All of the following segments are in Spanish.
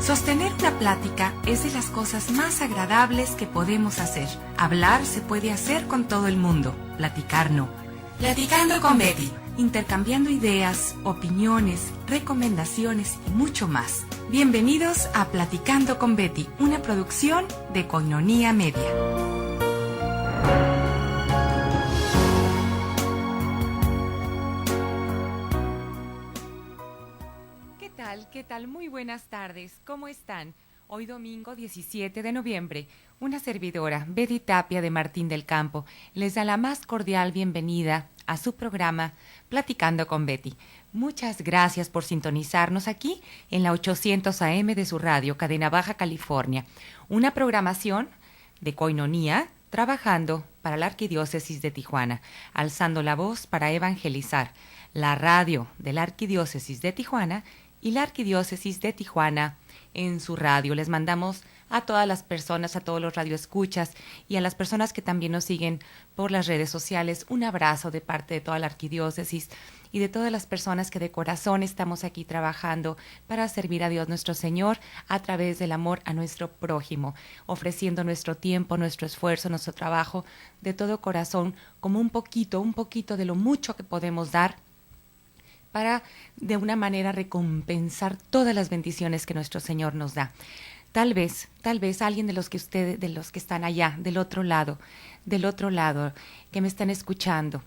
Sostener una plática es de las cosas más agradables que podemos hacer. Hablar se puede hacer con todo el mundo, platicar no. Platicando con Betty, intercambiando ideas, opiniones, recomendaciones y mucho más. Bienvenidos a Platicando con Betty, una producción de Koinonia Media. ¿Qué tal? Muy buenas tardes. ¿Cómo están? Hoy domingo 17 de noviembre, una servidora, Betty Tapia de Martín del Campo, les da la más cordial bienvenida a su programa Platicando con Betty. Muchas gracias por sintonizarnos aquí en la 800 AM de su radio, Cadena Baja California. Una programación de Koinonia trabajando para la Arquidiócesis de Tijuana, alzando la voz para evangelizar. La radio de la Arquidiócesis de Tijuana y la Arquidiócesis de Tijuana en su radio. Les mandamos a todas las personas, a todos los radioescuchas y a las personas que también nos siguen por las redes sociales, un abrazo de parte de toda la Arquidiócesis y de todas las personas que de corazón estamos aquí trabajando para servir a Dios nuestro Señor a través del amor a nuestro prójimo, ofreciendo nuestro tiempo, nuestro esfuerzo, nuestro trabajo de todo corazón, como un poquito de lo mucho que podemos dar, para de una manera recompensar todas las bendiciones que nuestro Señor nos da. Tal vez alguien de los que están allá, del otro lado, que me están escuchando,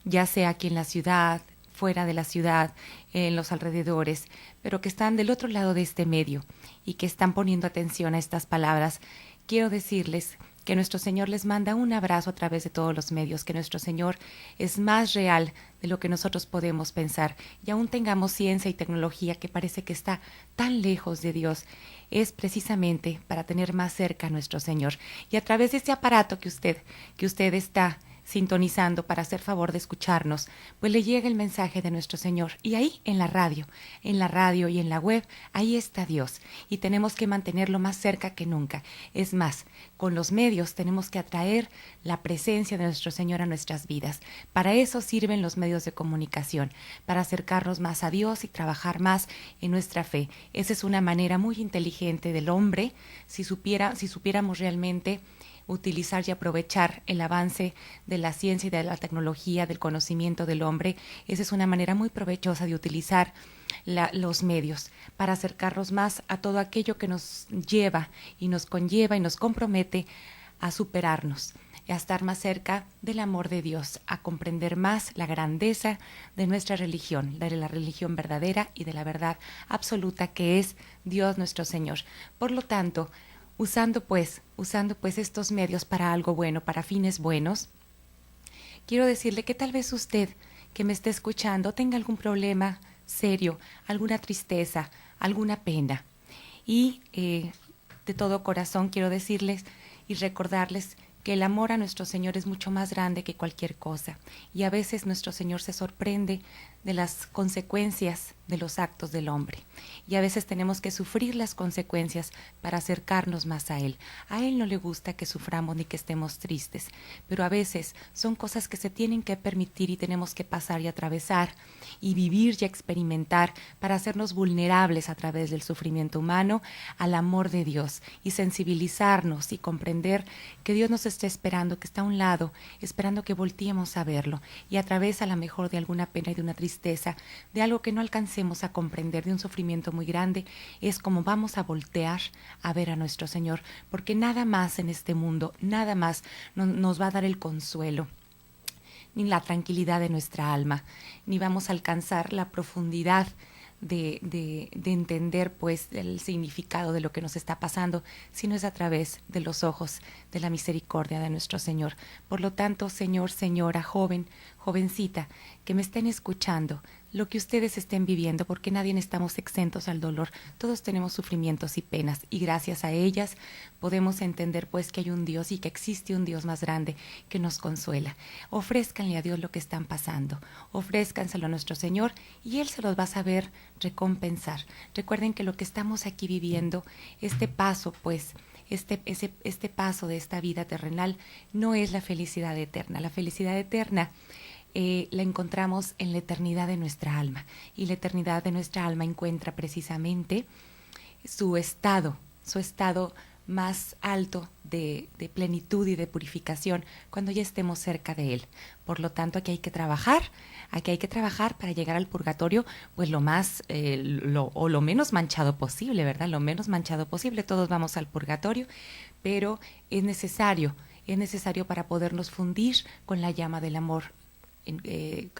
ya sea aquí en la ciudad, fuera de la ciudad, en los alrededores, pero que están del otro lado de este medio y que están poniendo atención a estas palabras, quiero decirles que nuestro Señor les manda un abrazo a través de todos los medios, que nuestro Señor es más real de lo que nosotros podemos pensar. Y aún tengamos ciencia y tecnología que parece que está tan lejos de Dios, es precisamente para tener más cerca a nuestro Señor. Y a través de este aparato que usted está sintonizando para hacer favor de escucharnos, pues le llega el mensaje de nuestro Señor. Y ahí en la radio y en la web, ahí está Dios. Y tenemos que mantenerlo más cerca que nunca. Es más, con los medios tenemos que atraer la presencia de nuestro Señor a nuestras vidas. Para eso sirven los medios de comunicación, para acercarnos más a Dios y trabajar más en nuestra fe. Esa es una manera muy inteligente del hombre, si supiéramos realmente utilizar y aprovechar el avance de la ciencia y de la tecnología, del conocimiento del hombre. Esa es una manera muy provechosa de utilizar los medios para acercarnos más a todo aquello que nos lleva y nos conlleva y nos compromete a superarnos, a estar más cerca del amor de Dios, a comprender más la grandeza de nuestra religión, de la religión verdadera y de la verdad absoluta que es Dios nuestro Señor. Por lo tanto, usando pues estos medios para algo bueno, para fines buenos, quiero decirle que tal vez usted que me esté escuchando tenga algún problema serio, alguna tristeza, alguna pena. Y de todo corazón quiero decirles y recordarles que el amor a nuestro Señor es mucho más grande que cualquier cosa. Y a veces nuestro Señor se sorprende de las consecuencias de los actos del hombre. Y a veces tenemos que sufrir las consecuencias para acercarnos más a Él. A Él no le gusta que suframos ni que estemos tristes, pero a veces son cosas que se tienen que permitir y tenemos que pasar y atravesar y vivir y experimentar para hacernos vulnerables a través del sufrimiento humano al amor de Dios y sensibilizarnos y comprender que Dios nos está esperando, que está a un lado, esperando que volteemos a verlo y a través a lo mejor de alguna pena y de una tristeza, de algo que no alcancemos a comprender, de un sufrimiento muy grande, es como vamos a voltear a ver a nuestro Señor, porque nada más en este mundo, nada más nos va a dar el consuelo, ni la tranquilidad de nuestra alma, ni vamos a alcanzar la profundidad de entender pues el significado de lo que nos está pasando, sino es a través de los ojos de la misericordia de nuestro Señor. Por lo tanto, Señor, señora, joven, jovencita, que me estén escuchando, lo que ustedes estén viviendo, porque nadie estamos exentos al dolor, todos tenemos sufrimientos y penas, y gracias a ellas podemos entender pues que hay un Dios y que existe un Dios más grande que nos consuela. Ofrézcanle a Dios lo que están pasando, ofrézcanselo a nuestro Señor y Él se los va a saber recompensar. Recuerden que lo que estamos aquí viviendo, este paso pues, este paso de esta vida terrenal no es la felicidad eterna. La felicidad eterna la encontramos en la eternidad de nuestra alma, y la eternidad de nuestra alma encuentra precisamente su estado, su estado más alto de plenitud y de purificación cuando ya estemos cerca de Él. Por lo tanto, aquí hay que trabajar para llegar al purgatorio, pues lo más, lo menos manchado posible, ¿verdad? Lo menos manchado posible. Todos vamos al purgatorio, pero es necesario para podernos fundir con la llama del amor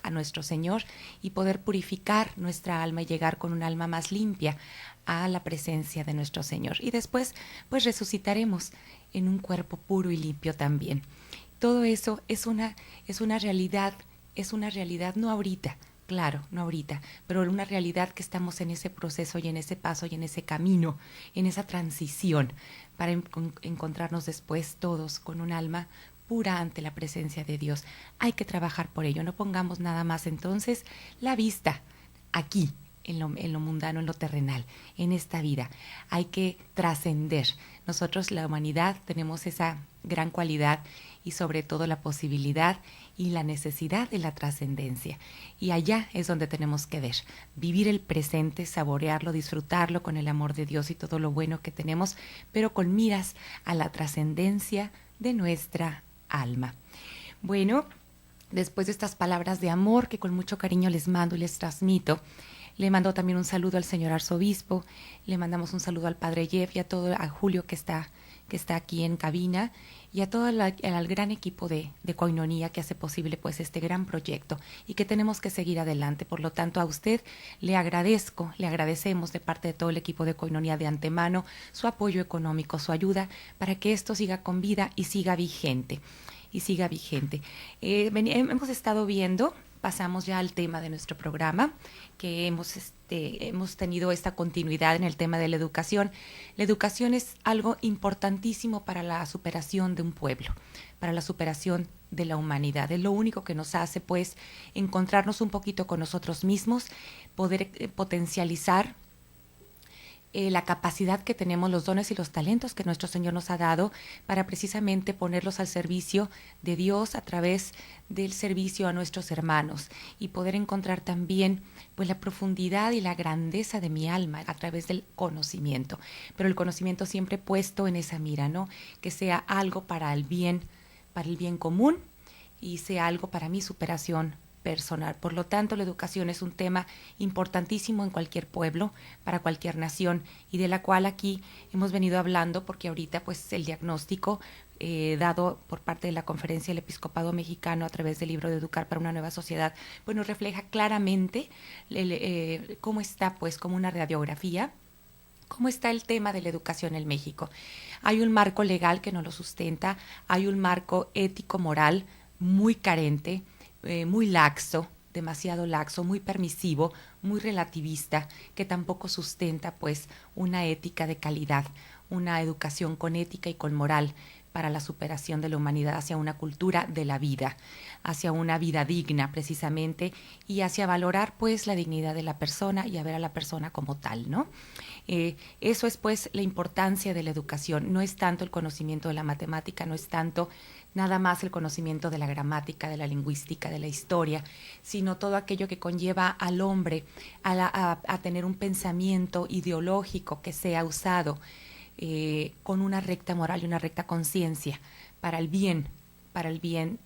a nuestro Señor y poder purificar nuestra alma y llegar con un alma más limpia a la presencia de nuestro Señor. Y después, pues resucitaremos en un cuerpo puro y limpio también. Todo eso es una realidad no ahorita, claro, no ahorita, pero una realidad que estamos en ese proceso y en ese paso y en ese camino, en esa transición, para encontrarnos después todos con un alma pura ante la presencia de Dios. Hay que trabajar por ello, no pongamos nada más entonces la vista aquí, en lo mundano, en lo terrenal, en esta vida. Hay que trascender. Nosotros, la humanidad, tenemos esa gran cualidad y sobre todo la posibilidad y la necesidad de la trascendencia. Y allá es donde tenemos que ver, vivir el presente, saborearlo, disfrutarlo con el amor de Dios y todo lo bueno que tenemos, pero con miras a la trascendencia de nuestra alma. Bueno, después de estas palabras de amor que con mucho cariño les mando y les transmito, le mando también un saludo al señor arzobispo, le mandamos un saludo al padre Jeff y a Julio que está aquí en cabina y a todo al gran equipo de Koinonia que hace posible pues este gran proyecto y que tenemos que seguir adelante. Por lo tanto, a usted le agradecemos de parte de todo el equipo de Koinonia de antemano su apoyo económico, su ayuda para que esto siga con vida y siga vigente. Hemos estado viendo, pasamos ya al tema de nuestro programa, que hemos tenido esta continuidad en el tema de la educación. La educación es algo importantísimo para la superación de un pueblo, para la superación de la humanidad. Es lo único que nos hace, pues, encontrarnos un poquito con nosotros mismos, poder potencializar la capacidad que tenemos, los dones y los talentos que nuestro Señor nos ha dado para precisamente ponerlos al servicio de Dios a través del servicio a nuestros hermanos y poder encontrar también pues la profundidad y la grandeza de mi alma a través del conocimiento, pero el conocimiento siempre puesto en esa mira, ¿no? Que sea algo para el bien común y sea algo para mi superación personal. Por lo tanto, la educación es un tema importantísimo en cualquier pueblo, para cualquier nación, y de la cual aquí hemos venido hablando porque ahorita pues el diagnóstico dado por parte de la Conferencia del Episcopado Mexicano a través del libro de Educar para una Nueva Sociedad, pues nos refleja claramente cómo está, pues, como una radiografía, cómo está el tema de la educación en México. Hay un marco legal que no lo sustenta, hay un marco ético-moral muy carente, muy laxo, demasiado laxo, muy permisivo, muy relativista, que tampoco sustenta pues una ética de calidad, una educación con ética y con moral para la superación de la humanidad hacia una cultura de la vida, hacia una vida digna precisamente y hacia valorar pues la dignidad de la persona y a ver a la persona como tal, ¿no? Eso es pues la importancia de la educación, no es tanto el conocimiento de la matemática, no es tanto nada más el conocimiento de la gramática, de la lingüística, de la historia, sino todo aquello que conlleva al hombre a tener un pensamiento ideológico que sea usado con una recta moral y una recta conciencia para el bien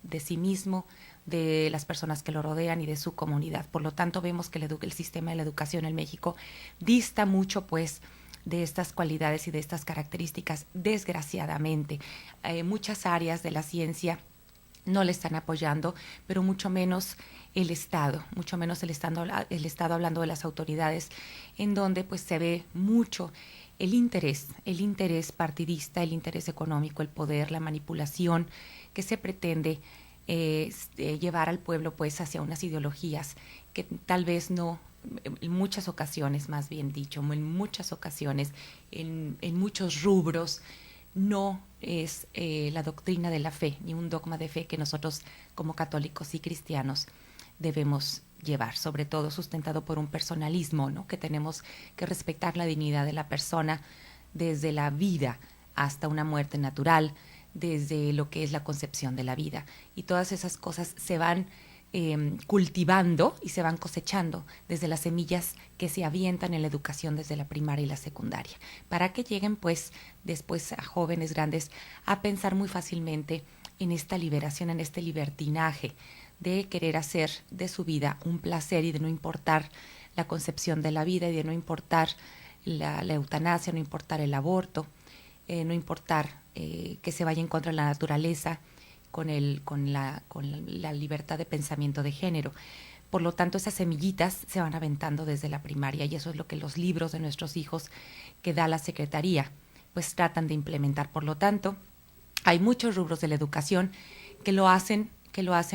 de sí mismo, de las personas que lo rodean y de su comunidad. Por lo tanto, vemos que el sistema de la educación en México dista mucho, pues, de estas cualidades y de estas características, desgraciadamente. Muchas áreas de la ciencia no le están apoyando, pero mucho menos el Estado hablando de las autoridades, en donde pues se ve mucho el interés partidista, el interés económico, el poder, la manipulación que se pretende llevar al pueblo pues hacia unas ideologías que tal vez no, en muchas ocasiones, más bien dicho, en muchas ocasiones, en muchos rubros, no es la doctrina de la fe, ni un dogma de fe que nosotros como católicos y cristianos debemos llevar, sobre todo sustentado por un personalismo, ¿no? Que tenemos que respetar la dignidad de la persona desde la vida hasta una muerte natural, desde lo que es la concepción de la vida. Y todas esas cosas se van cultivando y se van cosechando desde las semillas que se avientan en la educación desde la primaria y la secundaria, para que lleguen pues después a jóvenes grandes a pensar muy fácilmente en esta liberación, en este libertinaje de querer hacer de su vida un placer y de no importar la concepción de la vida y de no importar la eutanasia, no importar el aborto, no importar que se vaya en contra de la naturaleza, con la libertad de pensamiento de género. Por lo tanto, esas semillitas se van aventando desde la primaria y eso es lo que los libros de nuestros hijos que da la Secretaría pues tratan de implementar. Por lo tanto, hay muchos rubros de la educación que lo hacen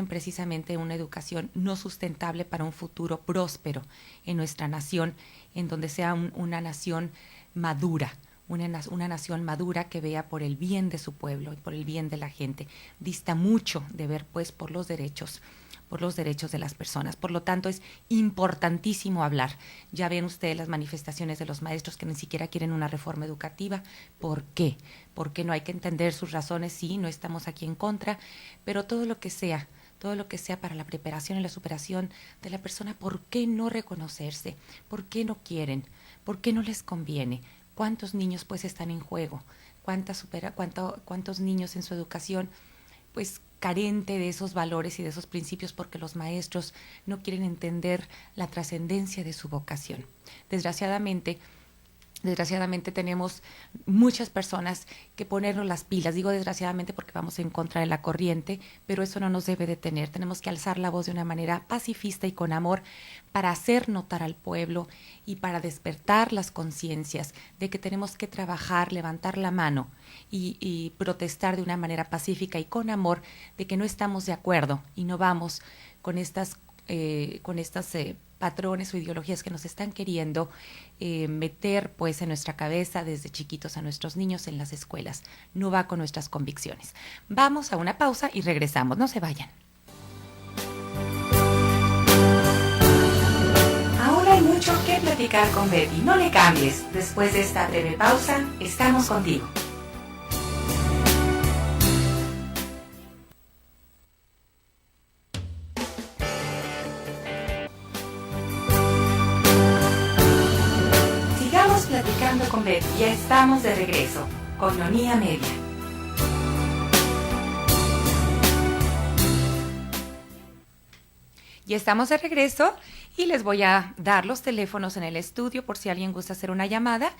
precisamente una educación no sustentable para un futuro próspero en nuestra nación, en donde sea una nación madura, una nación madura que vea por el bien de su pueblo y por el bien de la gente. Dista mucho de ver pues por los derechos de las personas. Por lo tanto, es importantísimo hablar. Ya ven ustedes las manifestaciones de los maestros que ni siquiera quieren una reforma educativa. ¿Por qué? Porque no hay que entender sus razones, sí, no estamos aquí en contra, pero todo lo que sea para la preparación y la superación de la persona, ¿por qué no reconocerse? ¿Por qué no quieren? ¿Por qué no les conviene? ¿Cuántos niños pues están en juego? ¿Cuántos niños en su educación pues carente de esos valores y de esos principios porque los maestros no quieren entender la trascendencia de su vocación? Desgraciadamente tenemos muchas personas que ponernos las pilas. Digo desgraciadamente porque vamos en contra de la corriente, pero eso no nos debe detener. Tenemos que alzar la voz de una manera pacifista y con amor para hacer notar al pueblo y para despertar las conciencias de que tenemos que trabajar, levantar la mano y protestar de una manera pacífica y con amor de que no estamos de acuerdo y no vamos con estas patrones o ideologías que nos están queriendo meter pues en nuestra cabeza desde chiquitos a nuestros niños en las escuelas. No va con nuestras convicciones. Vamos a una pausa y regresamos. No se vayan. Ahora hay mucho que platicar con Betty. No le cambies. Después de esta breve pausa, estamos contigo. Platicando con Betty, ya estamos de regreso con Ironía Media. Ya estamos de regreso y les voy a dar los teléfonos en el estudio por si alguien gusta hacer una llamada.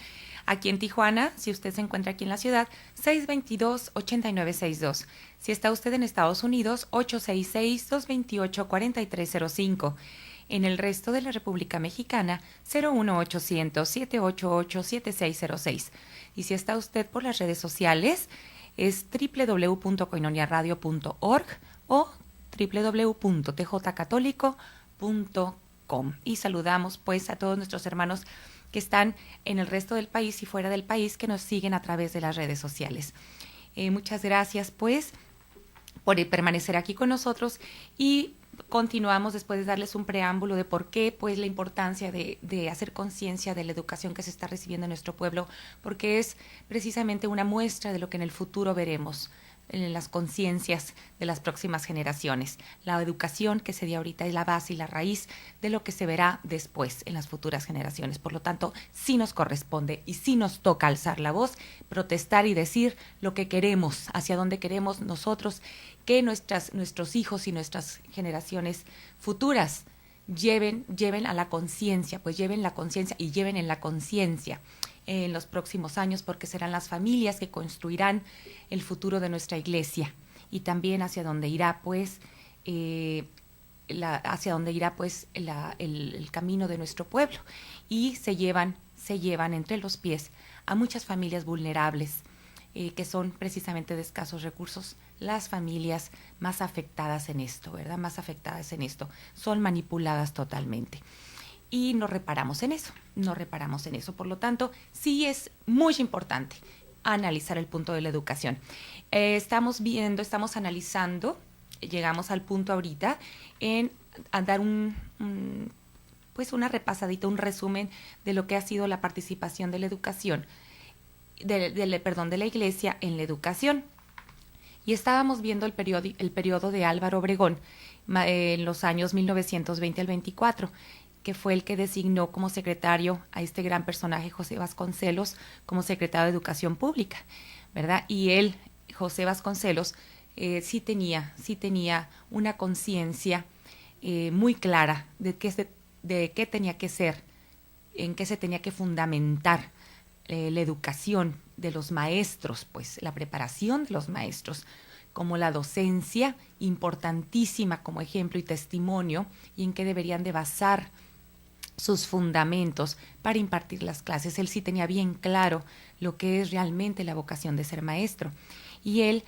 Aquí en Tijuana, si usted se encuentra aquí en la ciudad, 622-8962. Si está usted en Estados Unidos, 866-228-4305. En el resto de la República Mexicana, 01800-788-7606. Y si está usted por las redes sociales, es www.koinoniaradio.org o www.tjcatólico.com. Y saludamos pues a todos nuestros hermanos que están en el resto del país y fuera del país que nos siguen a través de las redes sociales. Muchas gracias pues por permanecer aquí con nosotros y continuamos después de darles un preámbulo de por qué, pues la importancia de hacer conciencia de la educación que se está recibiendo en nuestro pueblo, porque es precisamente una muestra de lo que en el futuro veremos en las conciencias de las próximas generaciones. La educación que se dio ahorita es la base y la raíz de lo que se verá después en las futuras generaciones. Por lo tanto, sí nos corresponde y sí nos toca alzar la voz, protestar y decir lo que queremos, hacia dónde queremos nosotros que nuestros hijos y nuestras generaciones futuras lleven a la conciencia, pues lleven la conciencia y lleven en la conciencia en los próximos años, porque serán las familias que construirán el futuro de nuestra iglesia y también hacia dónde irá pues el camino de nuestro pueblo. Y se llevan entre los pies a muchas familias vulnerables que son precisamente de escasos recursos, las familias más afectadas en esto, ¿verdad? Más afectadas en esto, son manipuladas totalmente. Y no reparamos en eso. Por lo tanto, sí es muy importante analizar el punto de la educación. Estamos analizando, llegamos al punto ahorita en dar una repasadita, un resumen de lo que ha sido la participación de la educación, de la iglesia en la educación. Y estábamos viendo el periodo de Álvaro Obregón en los años 1920 al 24, que fue el que designó como secretario a este gran personaje, José Vasconcelos, como secretario de Educación Pública, ¿verdad? Y él, José Vasconcelos, sí tenía una conciencia muy clara de qué tenía que ser, en qué se tenía que fundamentar la educación de los maestros, pues la preparación de los maestros, como la docencia, importantísima como ejemplo y testimonio, y en qué deberían de basar sus fundamentos para impartir las clases. Él sí tenía bien claro lo que es realmente la vocación de ser maestro. Y él,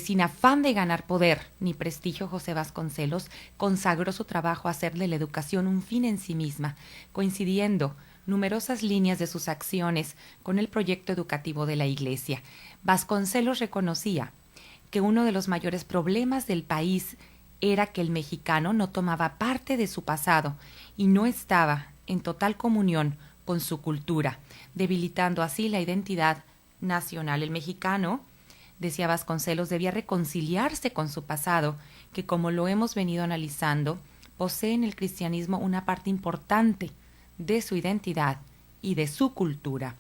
sin afán de ganar poder ni prestigio, José Vasconcelos consagró su trabajo a hacer de la educación un fin en sí misma, coincidiendo numerosas líneas de sus acciones con el proyecto educativo de la Iglesia. Vasconcelos reconocía que uno de los mayores problemas del país era que el mexicano no tomaba parte de su pasado y no estaba en total comunión con su cultura, debilitando así la identidad nacional. El mexicano, decía Vasconcelos, debía reconciliarse con su pasado, que como lo hemos venido analizando, posee en el cristianismo una parte importante de su identidad y de su cultura.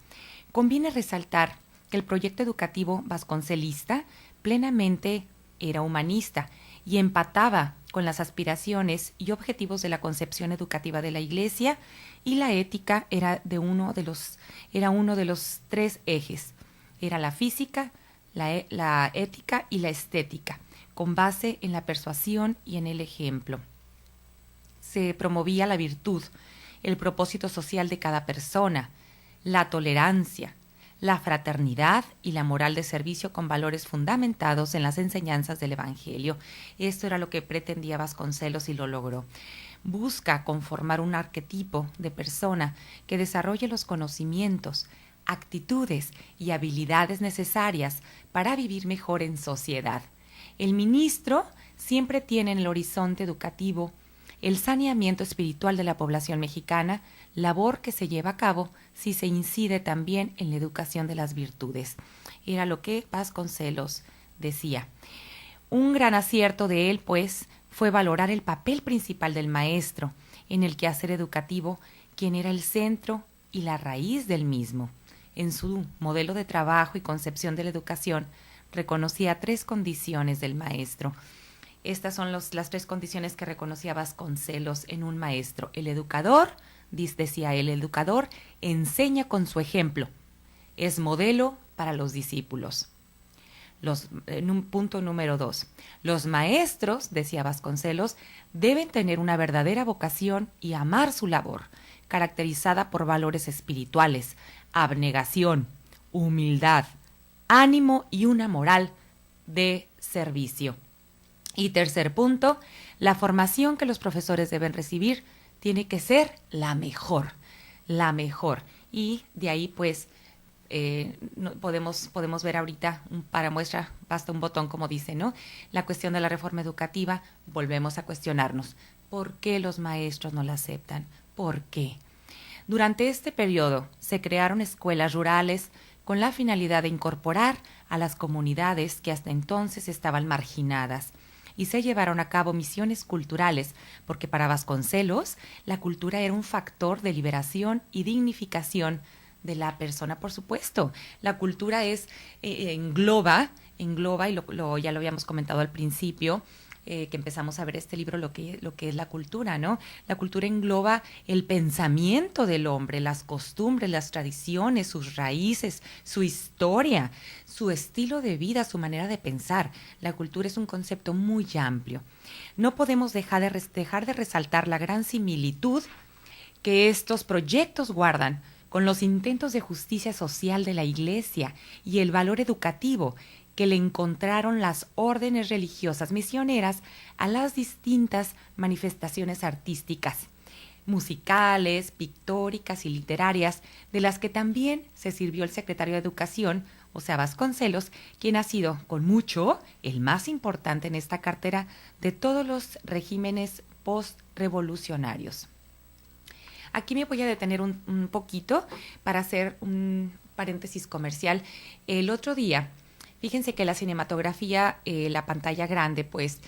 Conviene resaltar que el proyecto educativo vasconcelista plenamente era humanista y empataba con las aspiraciones y objetivos de la concepción educativa de la Iglesia, y la ética era uno de los tres ejes. Era la física, la ética y la estética, con base en la persuasión y en el ejemplo. Se promovía la virtud, el propósito social de cada persona, la tolerancia, la fraternidad y la moral de servicio con valores fundamentados en las enseñanzas del Evangelio. Esto era lo que pretendía Vasconcelos y lo logró. Busca conformar un arquetipo de persona que desarrolle los conocimientos, actitudes y habilidades necesarias para vivir mejor en sociedad. El ministro siempre tiene en el horizonte educativo el saneamiento espiritual de la población mexicana, labor que se lleva a cabo si se incide también en la educación de las virtudes. Era lo que Vasconcelos decía. Un gran acierto de él, pues, fue valorar el papel principal del maestro en el quehacer educativo, quien era el centro y la raíz del mismo. En su modelo de trabajo y concepción de la educación, reconocía tres condiciones del maestro. Estas son las tres condiciones que reconocía Vasconcelos en un maestro. El educador, decía él, el educador enseña con su ejemplo, es modelo para los discípulos. En un punto número 2, los maestros, decía Vasconcelos, deben tener una verdadera vocación y amar su labor, caracterizada por valores espirituales, abnegación, humildad, ánimo y una moral de servicio. Y tercer punto, la formación que los profesores deben recibir tiene que ser la mejor. Y de ahí, pues, podemos ver ahorita, para muestra, basta un botón, como dice, ¿no? La cuestión de la reforma educativa, volvemos a cuestionarnos. ¿Por qué los maestros no la aceptan? ¿Por qué? Durante este periodo se crearon escuelas rurales con la finalidad de incorporar a las comunidades que hasta entonces estaban marginadas, y se llevaron a cabo misiones culturales, porque para Vasconcelos la cultura era un factor de liberación y dignificación de la persona, por supuesto. La cultura engloba, y ya lo habíamos comentado al principio, que empezamos a ver este libro, lo que es la cultura, ¿no? La cultura engloba el pensamiento del hombre, las costumbres, las tradiciones, sus raíces, su historia, su estilo de vida, su manera de pensar. La cultura es un concepto muy amplio. No podemos dejar de resaltar la gran similitud que estos proyectos guardan con los intentos de justicia social de la Iglesia y el valor educativo que le encontraron las órdenes religiosas misioneras a las distintas manifestaciones artísticas, musicales, pictóricas y literarias, de las que también se sirvió el secretario de Educación, o sea, Vasconcelos, quien ha sido, con mucho, el más importante en esta cartera de todos los regímenes postrevolucionarios. Aquí me voy a detener un poquito para hacer un paréntesis comercial. El otro día Fíjense que la cinematografía, la pantalla grande, pues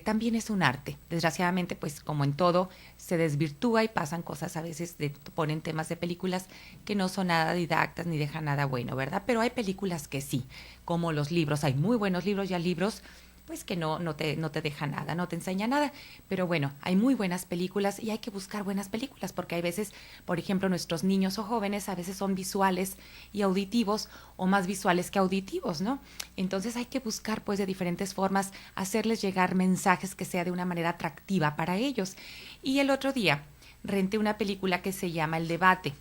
también es un arte. Desgraciadamente, pues como en todo, se desvirtúa y pasan cosas a veces, ponen temas de películas que no son nada didactas ni dejan nada bueno, ¿verdad? Pero hay películas que sí, como los libros. Hay muy buenos libros, ya libros pues que no te deja nada, no te enseña nada. Pero bueno, hay muy buenas películas y hay que buscar buenas películas porque hay veces, por ejemplo, nuestros niños o jóvenes a veces son visuales y auditivos o más visuales que auditivos, ¿no? Entonces hay que buscar pues de diferentes formas hacerles llegar mensajes que sea de una manera atractiva para ellos. Y el otro día renté una película que se llama El Debate.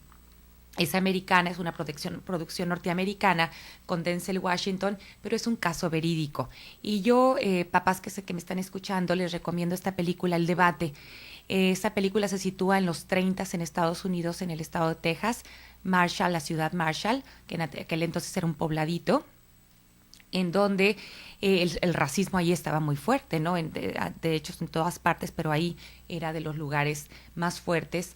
Es americana, es una producción norteamericana con Denzel Washington, pero es un caso verídico. Y yo, papás que sé que me están escuchando, les recomiendo esta película, El Debate. Esta película se sitúa en los 30 en Estados Unidos, en el estado de Texas, Marshall, la ciudad Marshall, que en aquel entonces era un pobladito, en donde el racismo ahí estaba muy fuerte, ¿no? De hecho, en todas partes, pero ahí era de los lugares más fuertes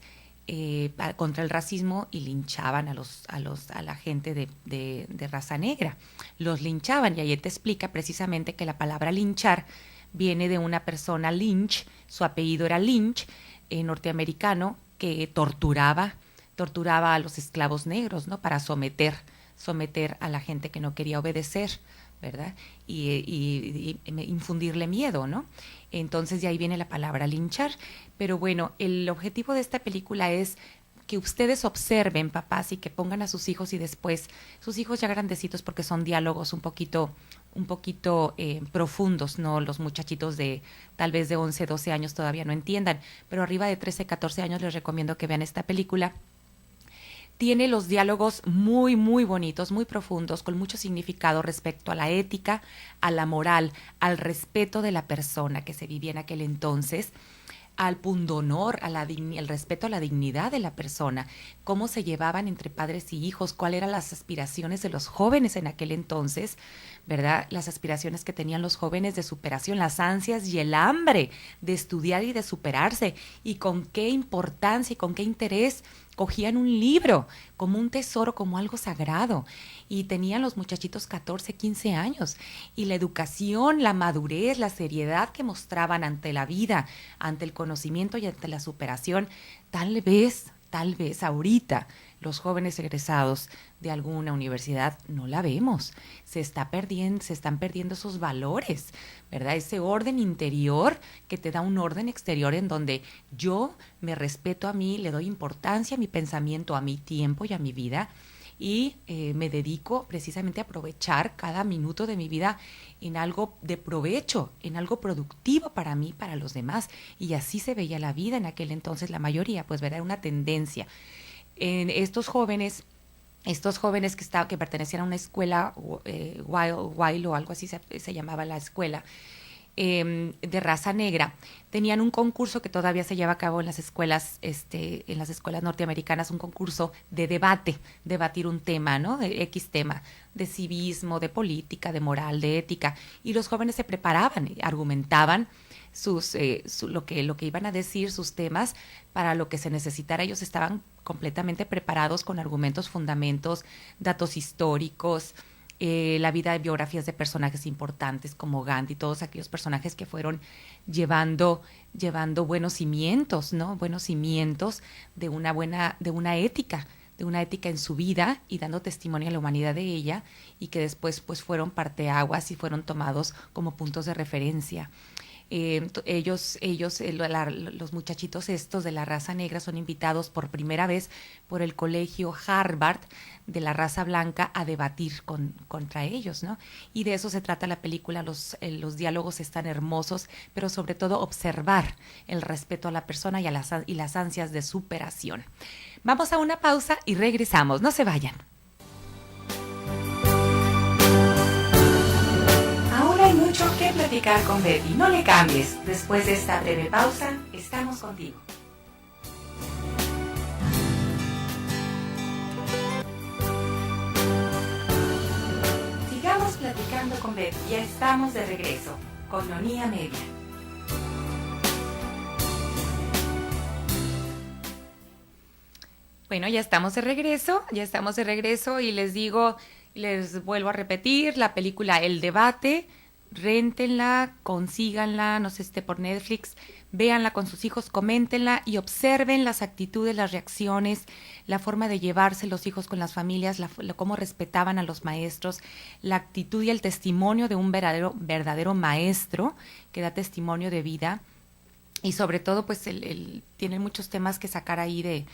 contra el racismo y linchaban a la gente de raza negra. Los linchaban y ahí te explica precisamente que la palabra linchar viene de una persona Lynch, su apellido era Lynch, norteamericano, que torturaba a los esclavos negros, ¿no? Para someter a la gente que no quería obedecer, ¿verdad? Y infundirle miedo, ¿no? Entonces de ahí viene la palabra linchar. Pero bueno, el objetivo de esta película es que ustedes observen, papás, y que pongan a sus hijos y después, sus hijos ya grandecitos, porque son diálogos un poquito profundos, ¿no? Los muchachitos de tal vez de 11, 12 años todavía no entiendan, pero arriba de 13, 14 años les recomiendo que vean esta película. Tiene los diálogos muy, muy bonitos, muy profundos, con mucho significado respecto a la ética, a la moral, al respeto de la persona que se vivía en aquel entonces, al pundonor, el respeto a la dignidad de la persona, cómo se llevaban entre padres y hijos, cuáles eran las aspiraciones de los jóvenes en aquel entonces, ¿verdad? Las aspiraciones que tenían los jóvenes de superación, las ansias y el hambre de estudiar y de superarse, y con qué importancia y con qué interés cogían un libro como un tesoro, como algo sagrado, y tenían los muchachitos 14, 15 años, y la educación, la madurez, la seriedad que mostraban ante la vida, ante el conocimiento y ante la superación, tal vez ahorita los jóvenes egresados de alguna universidad no la vemos, se están perdiendo esos valores, ¿verdad? Ese orden interior que te da un orden exterior en donde yo me respeto a mí, le doy importancia a mi pensamiento, a mi tiempo y a mi vida, y me dedico precisamente a aprovechar cada minuto de mi vida en algo de provecho, en algo productivo para mí, para los demás. Y así se veía la vida en aquel entonces, la mayoría, pues era una tendencia. En estos jóvenes que pertenecían a una escuela, Wild o algo así se llamaba la escuela, de raza negra, tenían un concurso que todavía se lleva a cabo en las escuelas norteamericanas, un concurso de debatir un tema, ¿no? De X tema, de civismo, de política, de moral, de ética, y los jóvenes se preparaban, argumentaban lo que iban a decir, sus temas, para lo que se necesitara. Ellos estaban completamente preparados con argumentos, fundamentos, datos históricos, la vida de biografías de personajes importantes como Gandhi, todos aquellos personajes que fueron llevando buenos cimientos, ¿no? Buenos cimientos de una ética en su vida, y dando testimonio a la humanidad de ella, y que después pues fueron parteaguas y fueron tomados como puntos de referencia. Los muchachitos estos de la raza negra son invitados por primera vez por el colegio Harvard de la raza blanca a debatir contra ellos, ¿no? Y de eso se trata la película. Los diálogos están hermosos, pero sobre todo observar el respeto a la persona y las ansias de superación. Vamos a una pausa y regresamos. No se vayan. Hay mucho que platicar con Betty. No le cambies. Después de esta breve pausa, estamos contigo. Sigamos platicando con Betty. Ya estamos de regreso con Nonía Media. Bueno, ya estamos de regreso y les digo, les vuelvo a repetir, la película El Debate, réntenla, consíganla, no sé si esté por Netflix, véanla con sus hijos, coméntenla y observen las actitudes, las reacciones, la forma de llevarse los hijos con las familias, cómo respetaban a los maestros, la actitud y el testimonio de un verdadero maestro que da testimonio de vida. Y sobre todo, pues, tienen muchos temas que sacar ahí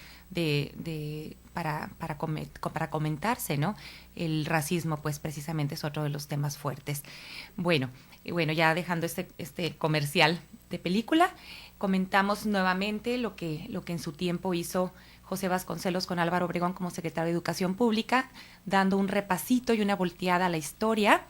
para comentarse, ¿no? El racismo, pues, precisamente es otro de los temas fuertes. Bueno, ya dejando este comercial de película, comentamos nuevamente lo que en su tiempo hizo José Vasconcelos con Álvaro Obregón como secretario de Educación Pública, dando un repasito y una volteada a la historia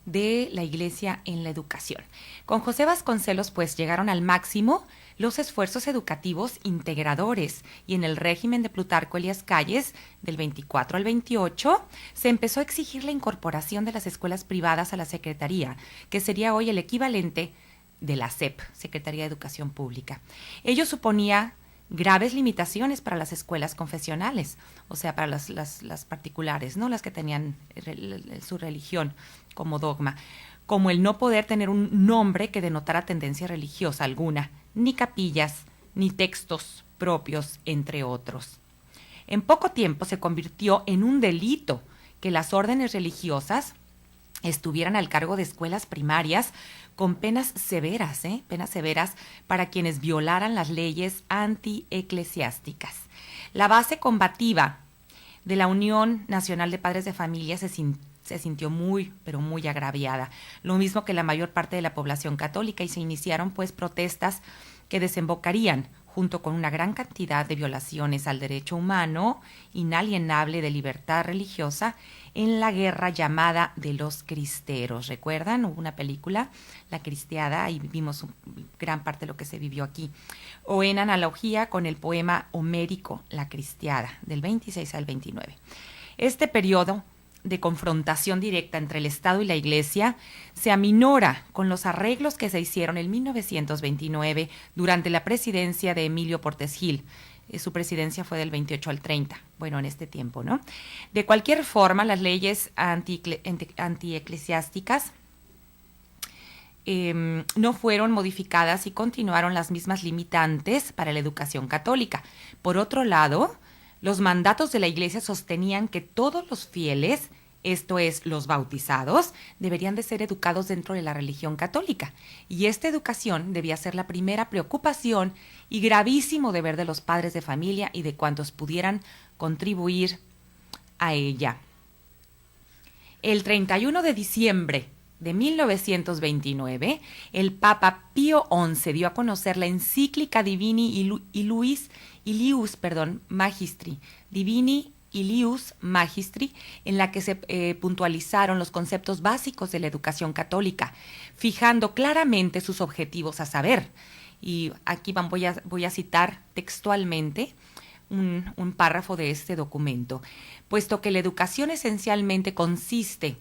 de la Iglesia en la educación. Con José Vasconcelos, pues, llegaron al máximo los esfuerzos educativos integradores y en el régimen de Plutarco Elías Calles, del 24 al 28, se empezó a exigir la incorporación de las escuelas privadas a la Secretaría, que sería hoy el equivalente de la SEP, Secretaría de Educación Pública. Ello suponía graves limitaciones para las escuelas confesionales, o sea, para las particulares, ¿no? Las que tenían su religión como dogma, como el no poder tener un nombre que denotara tendencia religiosa alguna, ni capillas, ni textos propios, entre otros. En poco tiempo se convirtió en un delito que las órdenes religiosas estuvieran al cargo de escuelas primarias con penas severas para quienes violaran las leyes antieclesiásticas. La base combativa de la Unión Nacional de Padres de Familia se sintió muy, pero muy agraviada, lo mismo que la mayor parte de la población católica, y se iniciaron pues protestas que desembocarían, junto con una gran cantidad de violaciones al derecho humano inalienable de libertad religiosa, en la guerra llamada de los cristeros. ¿Recuerdan? Hubo una película, La Cristiada, y vimos gran parte de lo que se vivió aquí. O en analogía con el poema homérico La Cristiada, del 26 al 29. Este periodo de confrontación directa entre el Estado y la Iglesia se aminora con los arreglos que se hicieron en 1929 durante la presidencia de Emilio Portes Gil. Su presidencia fue del 28 al 30, bueno, en este tiempo, ¿no? De cualquier forma, las leyes antieclesiásticas no fueron modificadas y continuaron las mismas limitantes para la educación católica. Por otro lado, los mandatos de la Iglesia sostenían que todos los fieles, esto es, los bautizados, deberían de ser educados dentro de la religión católica. Y esta educación debía ser la primera preocupación y gravísimo deber de los padres de familia y de cuantos pudieran contribuir a ella. El 31 de diciembre de 1929, el Papa Pío XI dio a conocer la encíclica Divini Ilius Magistri, Divini Ilius Magistri, en la que se puntualizaron los conceptos básicos de la educación católica, fijando claramente sus objetivos, a saber, y aquí voy a citar textualmente un párrafo de este documento, puesto que la educación esencialmente consiste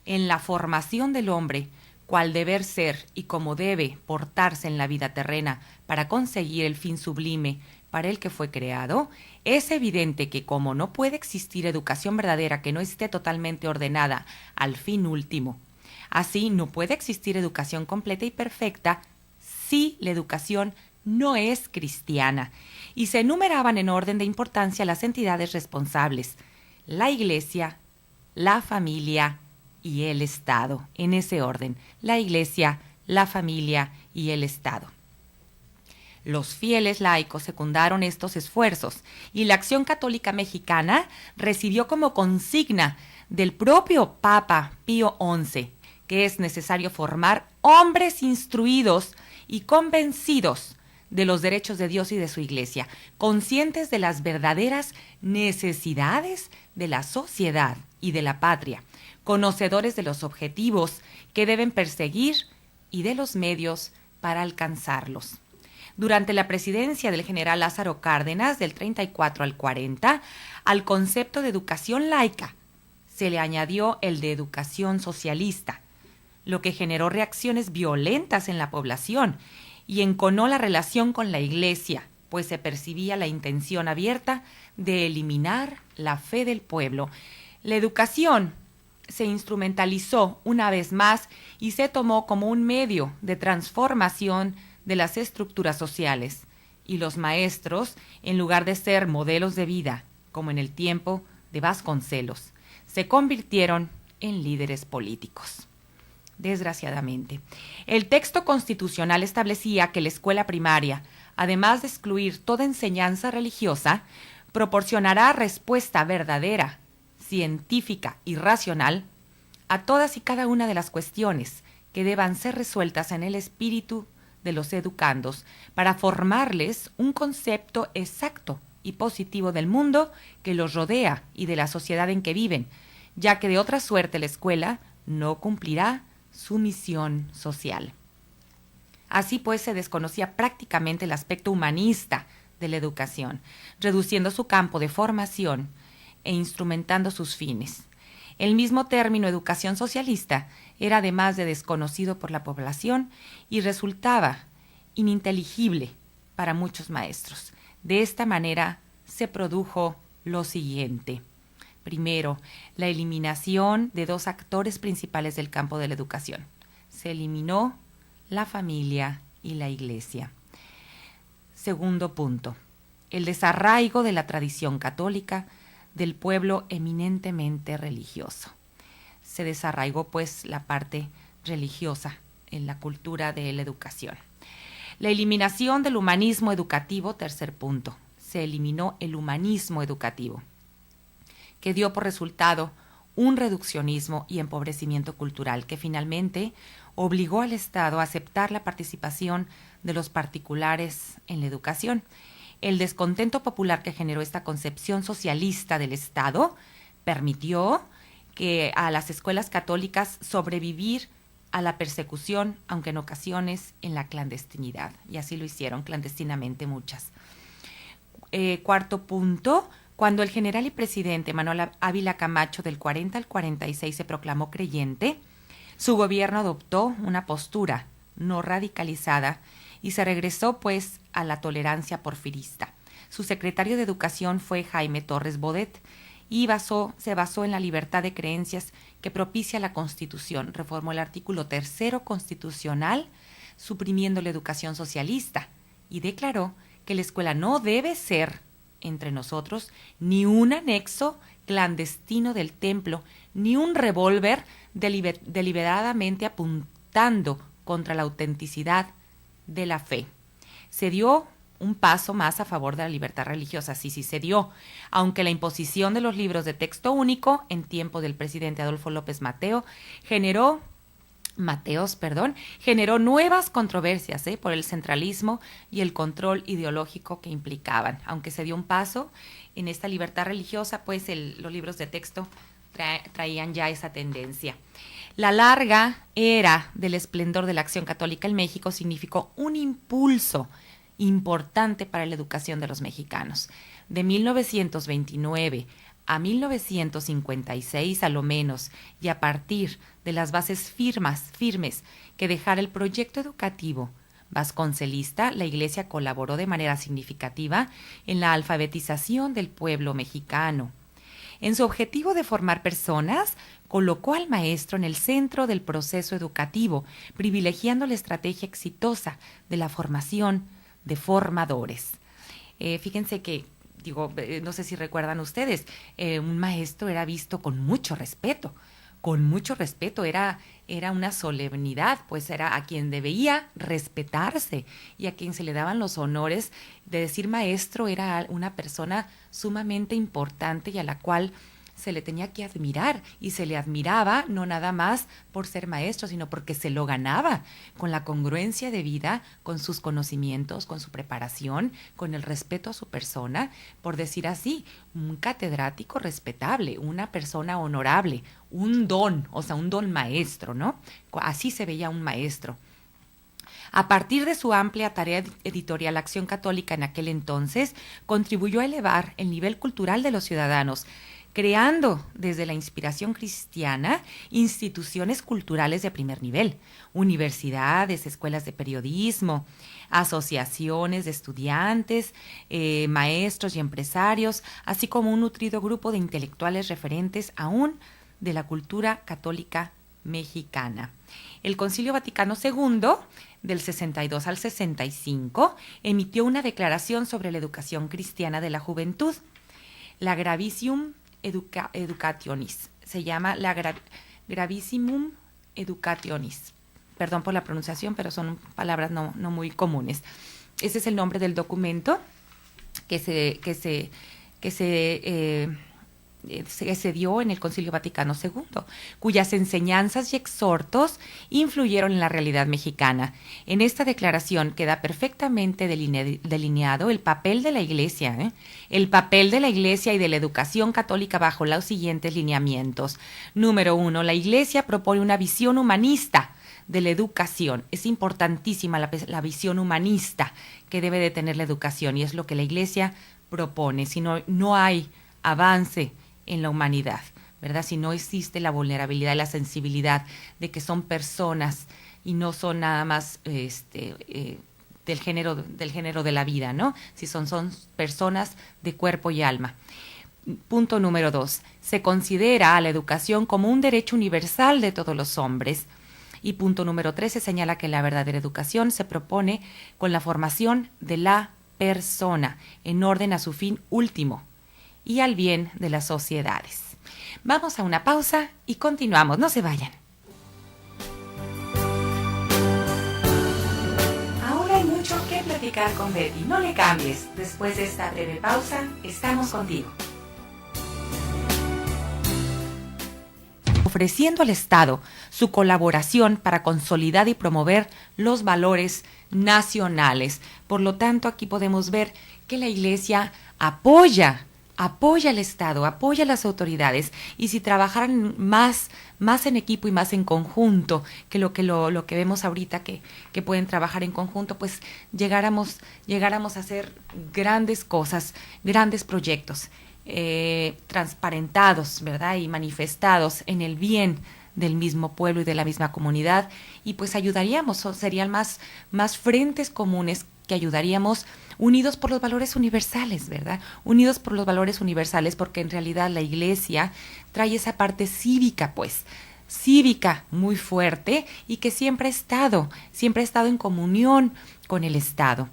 en la formación del hombre, cuál deber ser y cómo debe portarse en la vida terrena para conseguir el fin sublime para el que fue creado, es evidente que como no puede existir educación verdadera que no esté totalmente ordenada al fin último, así no puede existir educación completa y perfecta si la educación no es cristiana. Y se enumeraban en orden de importancia las entidades responsables: la Iglesia, la familia y el Estado. En ese orden: la Iglesia, la familia y el Estado. Los fieles laicos secundaron estos esfuerzos y la Acción Católica Mexicana recibió como consigna del propio Papa Pío XI que es necesario formar hombres instruidos y convencidos de los derechos de Dios y de su Iglesia, conscientes de las verdaderas necesidades de la sociedad y de la patria, conocedores de los objetivos que deben perseguir y de los medios para alcanzarlos. Durante la presidencia del general Lázaro Cárdenas, del 34 al 40, al concepto de educación laica se le añadió el de educación socialista, lo que generó reacciones violentas en la población y enconó la relación con la Iglesia, pues se percibía la intención abierta de eliminar la fe del pueblo. La educación se instrumentalizó una vez más y se tomó como un medio de transformación de las estructuras sociales. Y los maestros, en lugar de ser modelos de vida, como en el tiempo de Vasconcelos, se convirtieron en líderes políticos. Desgraciadamente, el texto constitucional establecía que la escuela primaria, además de excluir toda enseñanza religiosa, proporcionará respuesta verdadera, científica y racional a todas y cada una de las cuestiones que deban ser resueltas en el espíritu de los educandos para formarles un concepto exacto y positivo del mundo que los rodea y de la sociedad en que viven, ya que de otra suerte la escuela no cumplirá su misión social. Así pues, se desconocía prácticamente el aspecto humanista de la educación, reduciendo su campo de formación e instrumentando sus fines. El mismo término educación socialista era además de desconocido por la población y resultaba ininteligible para muchos maestros. De esta manera se produjo lo siguiente. Primero, la eliminación de dos actores principales del campo de la educación. Se eliminó la familia y la iglesia. Segundo punto, el desarraigo de la tradición católica del pueblo eminentemente religioso. Se desarraigó pues la parte religiosa en la cultura de la educación. La eliminación del humanismo educativo, tercer punto. Se eliminó el humanismo educativo, que dio por resultado un reduccionismo y empobrecimiento cultural que finalmente obligó al Estado a aceptar la participación de los particulares en la educación. El descontento popular que generó esta concepción socialista del Estado permitió que a las escuelas católicas sobrevivir a la persecución, aunque en ocasiones en la clandestinidad, y así lo hicieron clandestinamente muchas. Cuarto punto, cuando el general y presidente Manuel Ávila Camacho del 40 al 46 se proclamó creyente, su gobierno adoptó una postura no radicalizada y se regresó pues a la tolerancia porfirista. Su secretario de Educación fue Jaime Torres Bodet y se basó en la libertad de creencias que propicia la Constitución. Reformó el artículo 3 constitucional, suprimiendo la educación socialista, y declaró que la escuela no debe ser, entre nosotros, ni un anexo clandestino del templo, ni un revólver deliberadamente apuntando contra la autenticidad de la fe. Se dio un paso más a favor de la libertad religiosa, sí se dio, aunque la imposición de los libros de texto único en tiempo del presidente Adolfo López generó nuevas controversias por el centralismo y el control ideológico que implicaban. Aunque se dio un paso en esta libertad religiosa, pues los libros de texto traían ya esa tendencia. La larga era del esplendor de la acción católica en México significó un impulso importante para la educación de los mexicanos. De 1929 a 1956 a lo menos, y a partir de las bases firmes que dejara el proyecto educativo vasconcelista, la Iglesia colaboró de manera significativa en la alfabetización del pueblo mexicano. En su objetivo de formar personas, colocó al maestro en el centro del proceso educativo, privilegiando la estrategia exitosa de la formación de formadores. Fíjense que, no sé si recuerdan ustedes, un maestro era visto con mucho respeto, era una solemnidad, pues era a quien debía respetarse y a quien se le daban los honores de decir maestro. Era una persona sumamente importante y a la cual se le tenía que admirar, y se le admiraba no nada más por ser maestro, sino porque se lo ganaba con la congruencia de vida, con sus conocimientos, con su preparación, con el respeto a su persona, por decir así, un catedrático respetable, una persona honorable, un don maestro, ¿no? Así se veía un maestro. A partir de su amplia tarea editorial, Acción Católica en aquel entonces contribuyó a elevar el nivel cultural de los ciudadanos, creando desde la inspiración cristiana instituciones culturales de primer nivel, universidades, escuelas de periodismo, asociaciones de estudiantes, maestros y empresarios, así como un nutrido grupo de intelectuales referentes aún de la cultura católica mexicana. El Concilio Vaticano II, del 62 al 65, emitió una declaración sobre la educación cristiana de la juventud, la Gravissimium Educationis. Se llama la Gravissimum Educationis. Perdón por la pronunciación, pero son palabras no muy comunes. Ese es el nombre del documento que se dio en el Concilio Vaticano II, cuyas enseñanzas y exhortos influyeron en la realidad mexicana. En esta declaración queda perfectamente delineado el papel de la Iglesia, el papel de la Iglesia y de la educación católica bajo los siguientes lineamientos. Número 1, la Iglesia propone una visión humanista de la educación. Es importantísima la visión humanista que debe de tener la educación, y es lo que la Iglesia propone. Si no hay avance en la humanidad, ¿verdad? Si no existe la vulnerabilidad y la sensibilidad de que son personas y no son nada más del género de la vida, ¿no? Si son personas de cuerpo y alma. Punto número 2. Se considera a la educación como un derecho universal de todos los hombres. Y punto número 3, se señala que la verdadera educación se propone con la formación de la persona en orden a su fin último y al bien de las sociedades. Vamos a una pausa y continuamos, no se vayan. Ahora hay mucho que platicar con Betty, no le cambies. Después de esta breve pausa, estamos contigo. Ofreciendo al Estado su colaboración para consolidar y promover los valores nacionales. Por lo tanto, aquí podemos ver que la Iglesia apoya al Estado, apoya a las autoridades, y si trabajaran más en equipo y más en conjunto que lo que vemos ahorita que pueden trabajar en conjunto, pues llegáramos a hacer grandes cosas, grandes proyectos. Transparentados, ¿verdad? Y manifestados en el bien del mismo pueblo y de la misma comunidad, y pues ayudaríamos, serían más frentes comunes que ayudaríamos, unidos por los valores universales, ¿verdad? Unidos por los valores universales, porque en realidad la Iglesia trae esa parte cívica, pues, cívica muy fuerte, y que siempre ha estado en comunión con el Estado.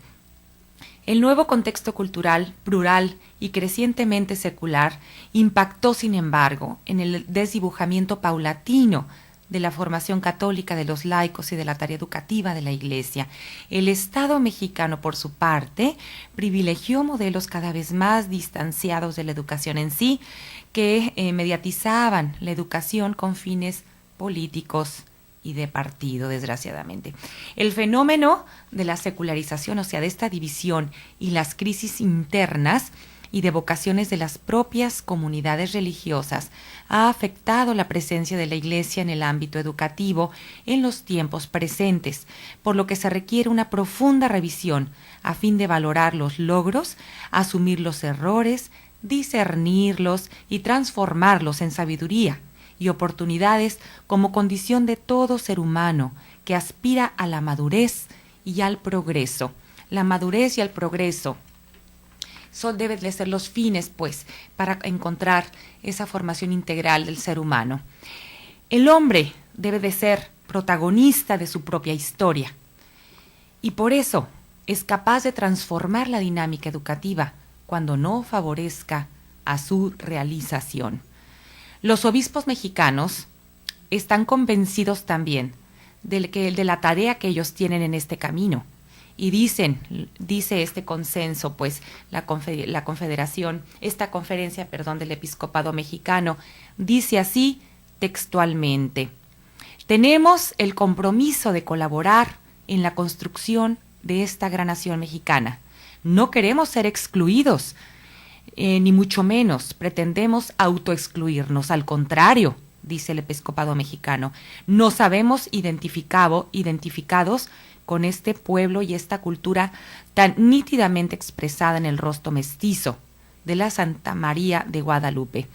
El nuevo contexto cultural, plural y crecientemente secular impactó, sin embargo, en el desdibujamiento paulatino de la formación católica de los laicos y de la tarea educativa de la Iglesia. El Estado mexicano, por su parte, privilegió modelos cada vez más distanciados de la educación en sí, que mediatizaban la educación con fines políticos y de partido, desgraciadamente. El fenómeno de la secularización, o sea, de esta división y las crisis internas y de vocaciones de las propias comunidades religiosas, ha afectado la presencia de la Iglesia en el ámbito educativo en los tiempos presentes, por lo que se requiere una profunda revisión a fin de valorar los logros, asumir los errores, discernirlos y transformarlos en sabiduría y oportunidades como condición de todo ser humano que aspira a la madurez y al progreso. La madurez y el progreso deben de ser los fines, pues, para encontrar esa formación integral del ser humano. El hombre debe de ser protagonista de su propia historia, y por eso es capaz de transformar la dinámica educativa cuando no favorezca a su realización. Los obispos mexicanos están convencidos también de la tarea que ellos tienen en este camino, y dice este consenso, pues la confederación, esta conferencia, del episcopado mexicano, dice así textualmente: tenemos el compromiso de colaborar en la construcción de esta gran nación mexicana. No queremos ser excluidos, ni mucho menos pretendemos autoexcluirnos. Al contrario, dice el episcopado mexicano, nos sabemos identificados con este pueblo y esta cultura tan nítidamente expresada en el rostro mestizo de la Santa María de Guadalupe.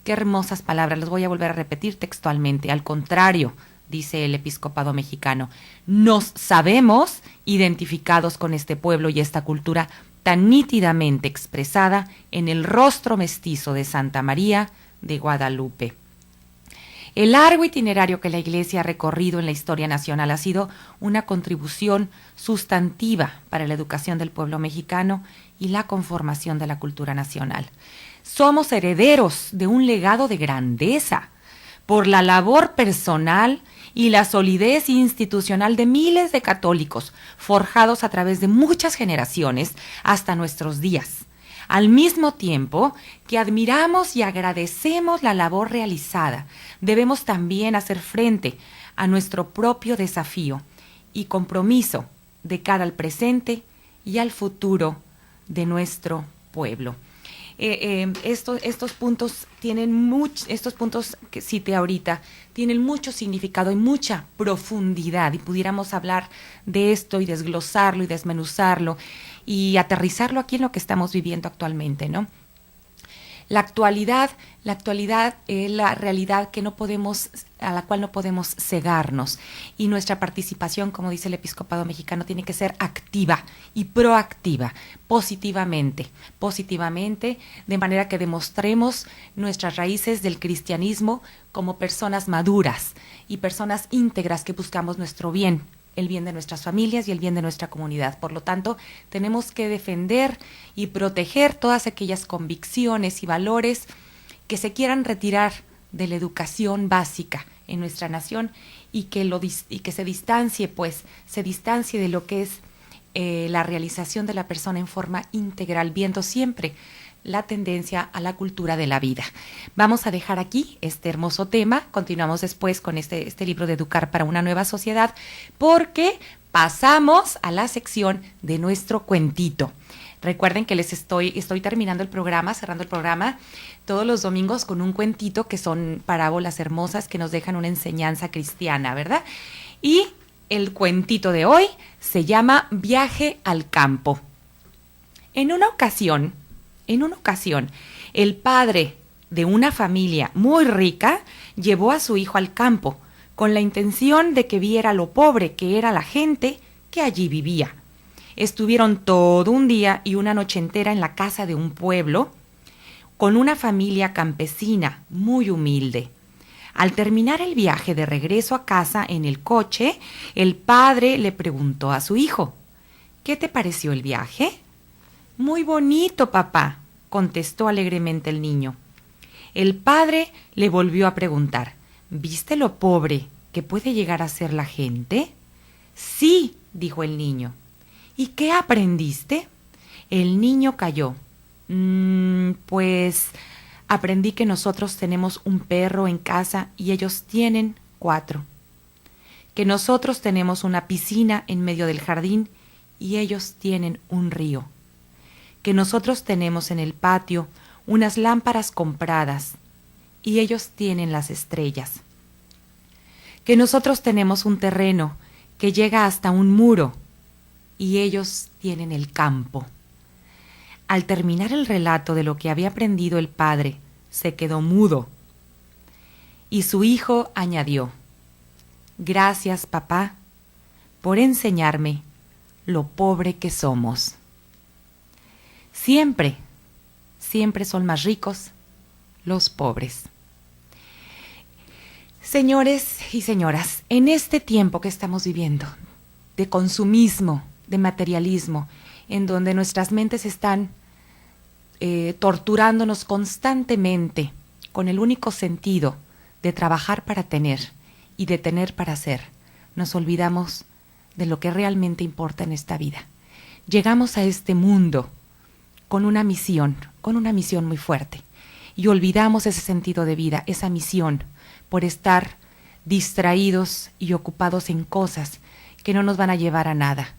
Qué hermosas palabras, las voy a volver a repetir textualmente. Al contrario, dice el episcopado mexicano, nos sabemos identificados con este pueblo y esta cultura tan nítidamente expresada en el rostro mestizo de Santa María de Guadalupe. El largo itinerario que la Iglesia ha recorrido en la historia nacional ha sido una contribución sustantiva para la educación del pueblo mexicano y la conformación de la cultura nacional. Somos herederos de un legado de grandeza por la labor personal y la solidez institucional de miles de católicos, forjados a través de muchas generaciones hasta nuestros días. Al mismo tiempo que admiramos y agradecemos la labor realizada, debemos también hacer frente a nuestro propio desafío y compromiso de cara al presente y al futuro de nuestro pueblo. Estos puntos estos puntos que cité ahorita tienen mucho significado y mucha profundidad, y pudiéramos hablar de esto y desglosarlo y desmenuzarlo y aterrizarlo aquí en lo que estamos viviendo actualmente, ¿no? La actualidad es la realidad a la cual no podemos cegarnos, y nuestra participación, como dice el episcopado mexicano, tiene que ser activa y proactiva, positivamente, de manera que demostremos nuestras raíces del cristianismo como personas maduras y personas íntegras que buscamos nuestro bien, el bien de nuestras familias y el bien de nuestra comunidad. Por lo tanto, tenemos que defender y proteger todas aquellas convicciones y valores que se quieran retirar de la educación básica en nuestra nación, y que se distancie de lo que es la realización de la persona en forma integral, viendo siempre la tendencia a la cultura de la vida. Vamos a dejar aquí este hermoso tema. Continuamos después con este libro de Educar para una Nueva Sociedad, porque pasamos a la sección de nuestro cuentito. Recuerden que estoy terminando el programa, cerrando el programa todos los domingos con un cuentito, que son parábolas hermosas que nos dejan una enseñanza cristiana, ¿verdad? Y el cuentito de hoy se llama Viaje al campo. En una ocasión, el padre de una familia muy rica llevó a su hijo al campo con la intención de que viera lo pobre que era la gente que allí vivía. Estuvieron todo un día y una noche entera en la casa de un pueblo con una familia campesina muy humilde. Al terminar el viaje de regreso a casa en el coche, el padre le preguntó a su hijo: ¿qué te pareció el viaje? Muy bonito, papá, contestó alegremente el niño. El padre le volvió a preguntar: ¿viste lo pobre que puede llegar a ser la gente? Sí, dijo el niño. ¿Y qué aprendiste? El niño calló. Pues aprendí que nosotros tenemos un perro en casa y ellos tienen 4. Que nosotros tenemos una piscina en medio del jardín y ellos tienen un río. Que nosotros tenemos en el patio unas lámparas compradas y ellos tienen las estrellas. Que nosotros tenemos un terreno que llega hasta un muro y ellos tienen el campo. Al terminar el relato de lo que había aprendido el padre, se quedó mudo. Y su hijo añadió: gracias, papá, por enseñarme lo pobre que somos. Siempre son más ricos los pobres. Señores y señoras, en este tiempo que estamos viviendo, de consumismo, de materialismo, en donde nuestras mentes están torturándonos constantemente con el único sentido de trabajar para tener y de tener para ser, nos olvidamos de lo que realmente importa en esta vida. Llegamos a este mundo con una misión muy fuerte, y olvidamos ese sentido de vida, esa misión, por estar distraídos y ocupados en cosas que no nos van a llevar a nada,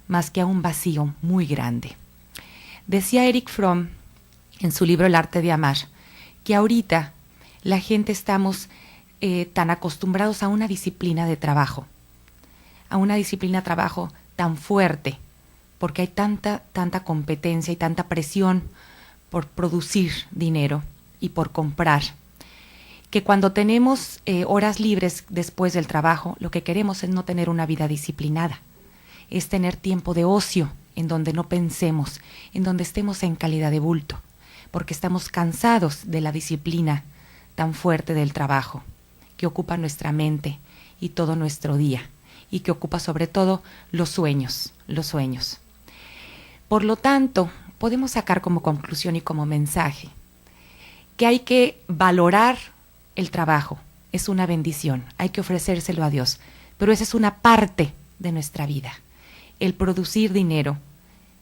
más que a un vacío muy grande. Decía Erich Fromm en su libro El arte de amar, que ahorita la gente estamos tan acostumbrados a una disciplina de trabajo, tan fuerte, porque hay tanta competencia y tanta presión por producir dinero y por comprar, que cuando tenemos horas libres después del trabajo, lo que queremos es no tener una vida disciplinada, es tener tiempo de ocio en donde no pensemos, en donde estemos en calidad de bulto, porque estamos cansados de la disciplina tan fuerte del trabajo, que ocupa nuestra mente y todo nuestro día, y que ocupa sobre todo los sueños. Por lo tanto, podemos sacar como conclusión y como mensaje que hay que valorar el trabajo. Es una bendición, hay que ofrecérselo a Dios, pero esa es una parte de nuestra vida. El producir dinero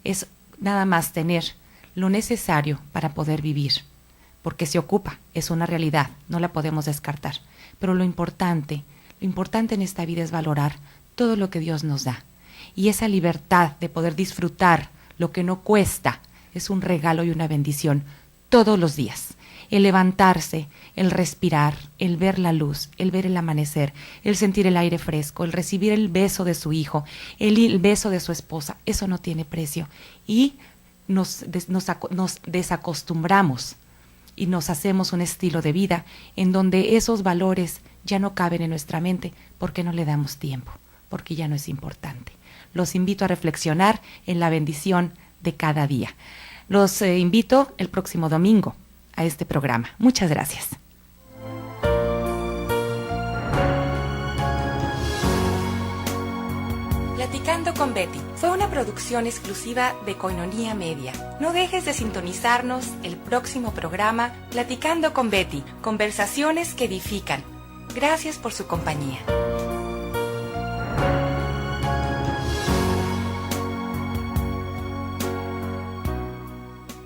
es nada más tener lo necesario para poder vivir, porque se ocupa, es una realidad, no la podemos descartar. Pero lo importante en esta vida es valorar todo lo que Dios nos da. Y esa libertad de poder disfrutar lo que no cuesta es un regalo y una bendición todos los días. El levantarse, el respirar, el ver la luz, el ver el amanecer, el sentir el aire fresco, el recibir el beso de su hijo, el beso de su esposa, eso no tiene precio. Y nos desacostumbramos y nos hacemos un estilo de vida en donde esos valores ya no caben en nuestra mente porque no le damos tiempo, porque ya no es importante. Los invito a reflexionar en la bendición de cada día. Los invito el próximo domingo a este programa. Muchas gracias. Platicando con Betty fue una producción exclusiva de Koinonia Media. No dejes de sintonizarnos el próximo programa Platicando con Betty, conversaciones que edifican. Gracias por su compañía.